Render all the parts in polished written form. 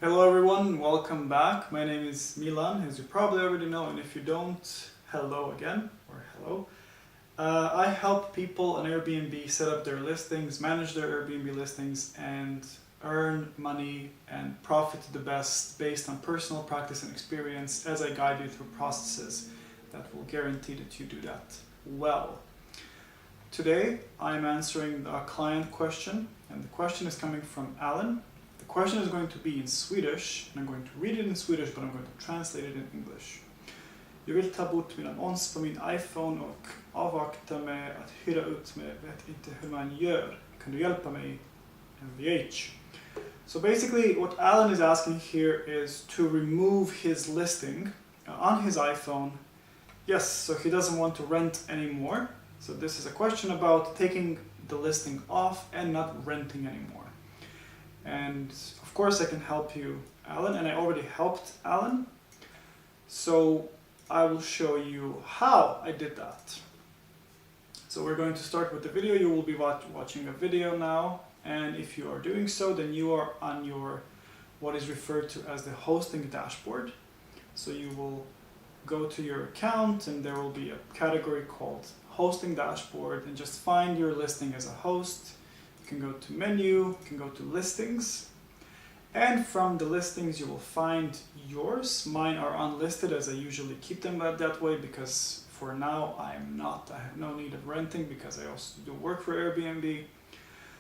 Hello everyone, welcome back. My name is Milan, as you probably already know, and if you don't, hello again, or hello. I help people on Airbnb set up their listings, manage their Airbnb listings, and earn money and profit the best based on personal practice and experience as I guide you through processes that will guarantee that you do that well. Today, I'm answering a client question, and the question is coming from Alan. The question is going to be in Swedish, and I'm going to read it in Swedish, but I'm going to translate it in English. Jag vill ta bort min annons på min iPhone och avvakta med att hyra ut mig. Vet inte hur man gör. Kan du hjälpa mig? MVH. So basically what Alan is asking here is to remove his listing on his iPhone. Yes, so he doesn't want to rent anymore. So this is a question about taking the listing off and not renting anymore. And of course I can help you, Alan, and I already helped Alan. So I will show you how I did that. So we're going to start with the video. You will be watching a video now, and if you are doing so, then you are on your what is referred to as the hosting dashboard. So you will go to your account and there will be a category called hosting dashboard, and just find your listing as a host. You can go to menu, you can go to listings, and from the listings you will find yours. Mine are unlisted, as I usually keep them that way because for now I have no need of renting because I also do work for Airbnb.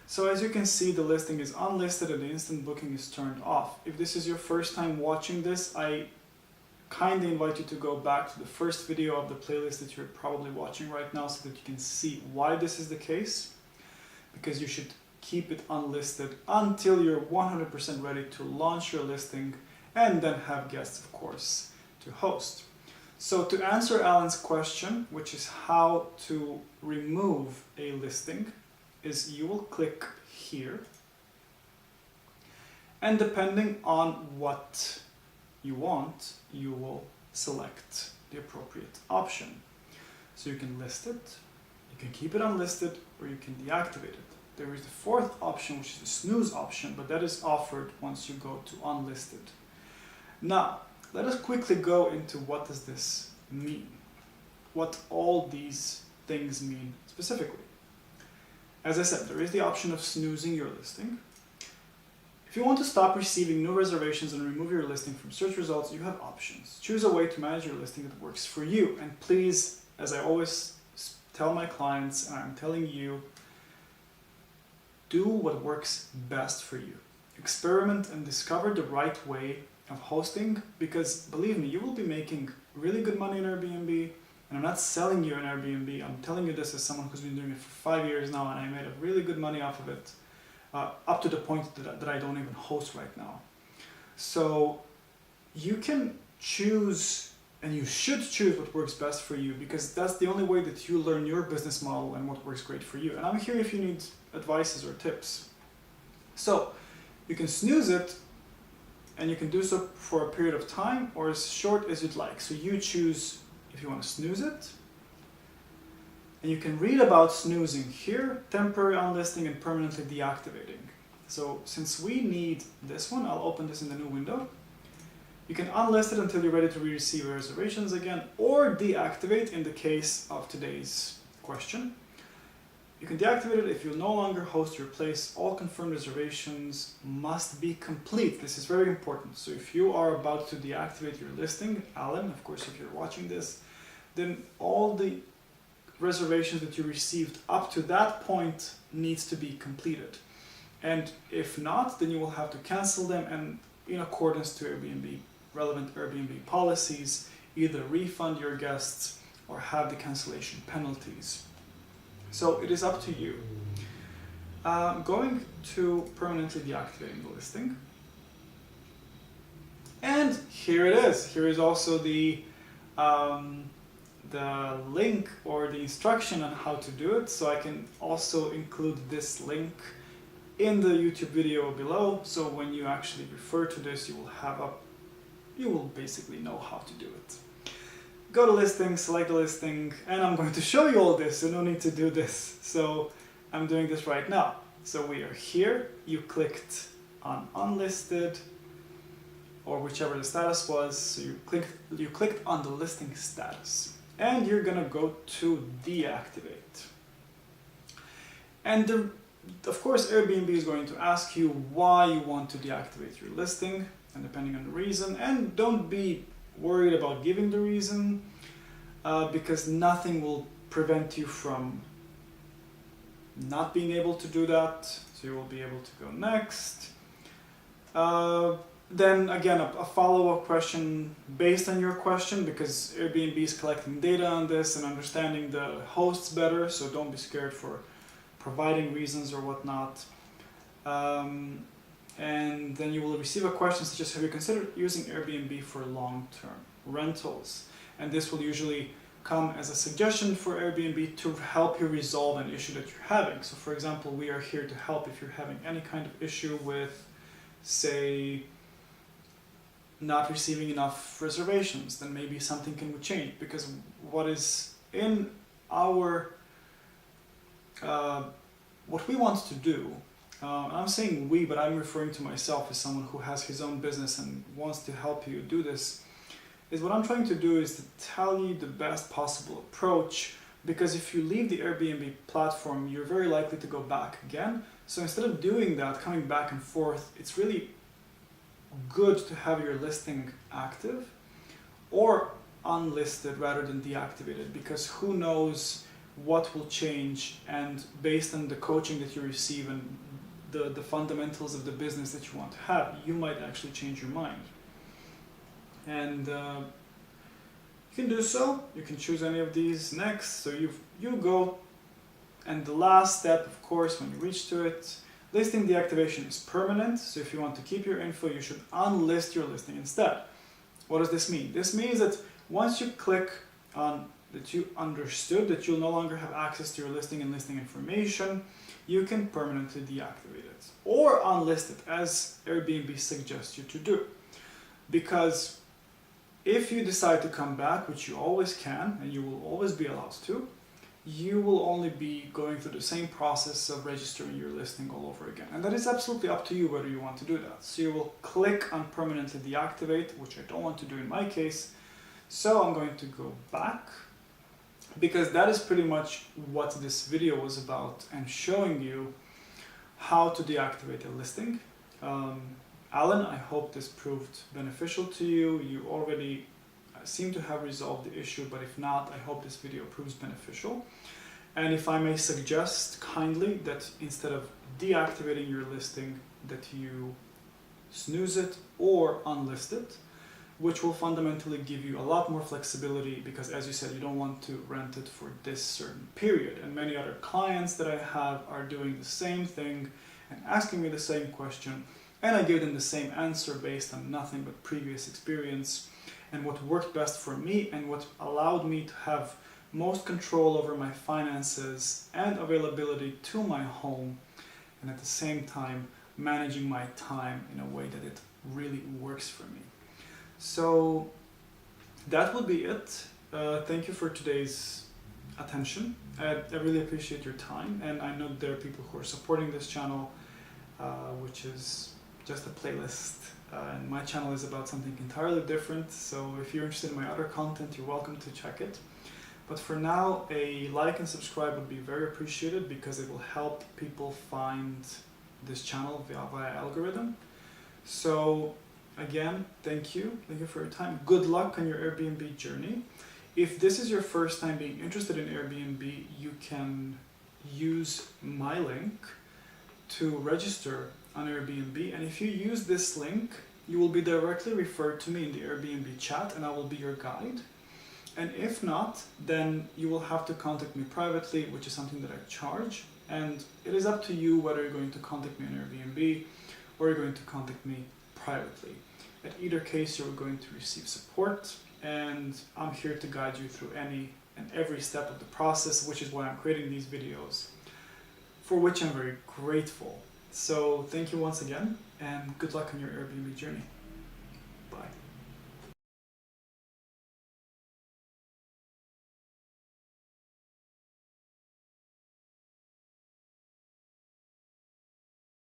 So as you can see, the listing is unlisted and the instant booking is turned off. If this is your first time watching this, I kindly invite you to go back to the first video of the playlist that you're probably watching right now so that you can see why this is the case. Because you should keep it unlisted until you're 100% ready to launch your listing and then have guests, of course, to host. So to answer Alan's question, which is how to remove a listing, is you will click here, and depending on what you want, you will select the appropriate option. So you can list it, you can keep it unlisted, or you can deactivate it. There is the fourth option, which is the snooze option, but that is offered once you go to unlisted. Now, let us quickly go into what does this mean, what all these things mean specifically. As I said, there is the option of snoozing your listing. If you want to stop receiving new reservations and remove your listing from search results, you have options. Choose a way to manage your listing that works for you. And please, as I always tell my clients, and I'm telling you, do what works best for you. Experiment and discover the right way of hosting, because believe me, you will be making really good money in Airbnb. And I'm not selling you an Airbnb, I'm telling you this as someone who's been doing it for 5 years now, and I made a really good money off of it, up to the point that I don't even host right now. So you can choose, and you should choose what works best for you, because that's the only way that you learn your business model and what works great for you. And I'm here if you need advices or tips. So you can snooze it, and you can do so for a period of time or as short as you'd like. So you choose if you want to snooze it. And you can read about snoozing here, temporary unlisting and permanently deactivating. So since we need this one, I'll open this in the new window. You can unlist it until you're ready to receive reservations again, or deactivate in the case of today's question. You can deactivate it if you no longer host your place. All confirmed reservations must be complete. This is very important. So if you are about to deactivate your listing, Alan, of course, if you're watching this, then all the reservations that you received up to that point needs to be completed. And if not, then you will have to cancel them, and in accordance to Airbnb, relevant Airbnb policies, either refund your guests or have the cancellation penalties. So it is up to you. Going to permanently deactivating the listing. And here it is. Here is also the link or the instruction on how to do it. So I can also include this link in the YouTube video below. So when you actually refer to this, you will basically know how to do it. Go to listing, select the listing, and I'm going to show you all this, so no need to do this. So I'm doing this right now. So we are here, you clicked on unlisted, or whichever the status was. So you clicked on the listing status, and you're gonna go to deactivate. And of course, Airbnb is going to ask you why you want to deactivate your listing, and depending on the reason. And don't be worried about giving the reason, because nothing will prevent you from not being able to do that. So you will be able to go next. Then again, a follow-up question based on your question, because Airbnb is collecting data on this and understanding the hosts better, so don't be scared for providing reasons or whatnot. And then you will receive a question such as, have you considered using Airbnb for long-term rentals? And this will usually come as a suggestion for Airbnb to help you resolve an issue that you're having. So for example, we are here to help if you're having any kind of issue with, say, not receiving enough reservations, then maybe something can change, because what is in our what we want to do, I'm saying we, but I'm referring to myself as someone who has his own business and wants to help you do this, is what I'm trying to do is to tell you the best possible approach, because if you leave the Airbnb platform, you're very likely to go back again. So instead of doing that, coming back and forth, it's really good to have your listing active or unlisted rather than deactivated, because who knows what will change, and based on the coaching that you receive and the fundamentals of the business that you want to have, you might actually change your mind. And you can do so. You can choose any of these next. So you go, and the last step, of course, when you reach to it, listing deactivation is permanent. So if you want to keep your info, you should unlist your listing instead. What does this mean? This means that once you click on that you understood that you'll no longer have access to your listing and listing information, you can permanently deactivate it or unlist it, as Airbnb suggests you to do. Because if you decide to come back, which you always can, and you will always be allowed to, you will only be going through the same process of registering your listing all over again. And that is absolutely up to you whether you want to do that. So you will click on permanently deactivate, which I don't want to do in my case. So I'm going to go back, because that is pretty much what this video was about, and showing you how to deactivate a listing. Alan, I hope this proved beneficial to you. You already seem to have resolved the issue, but if not, I hope this video proves beneficial. And if I may suggest kindly that instead of deactivating your listing, that you snooze it or unlist it, which will fundamentally give you a lot more flexibility, because as you said, you don't want to rent it for this certain period. And many other clients that I have are doing the same thing and asking me the same question, and I give them the same answer based on nothing but previous experience and what worked best for me and what allowed me to have most control over my finances and availability to my home, and at the same time managing my time in a way that it really works for me. So that would be it. Thank you for today's attention. I really appreciate your time, and I know there are people who are supporting this channel, which is just a playlist, and my channel is about something entirely different. So if you're interested in my other content, you're welcome to check it. But for now, a like and subscribe would be very appreciated, because it will help people find this channel via algorithm. So again, thank you for your time. Good luck on your Airbnb journey. If this is your first time being interested in Airbnb, you can use my link to register on Airbnb, and if you use this link, you will be directly referred to me in the Airbnb chat, and I will be your guide. And if not, then you will have to contact me privately, which is something that I charge, and it is up to you whether you're going to contact me on Airbnb or you're going to contact me privately. At either case, you're going to receive support, and I'm here to guide you through any and every step of the process, which is why I'm creating these videos, for which I'm very grateful. So thank you once again, and good luck on your Airbnb journey.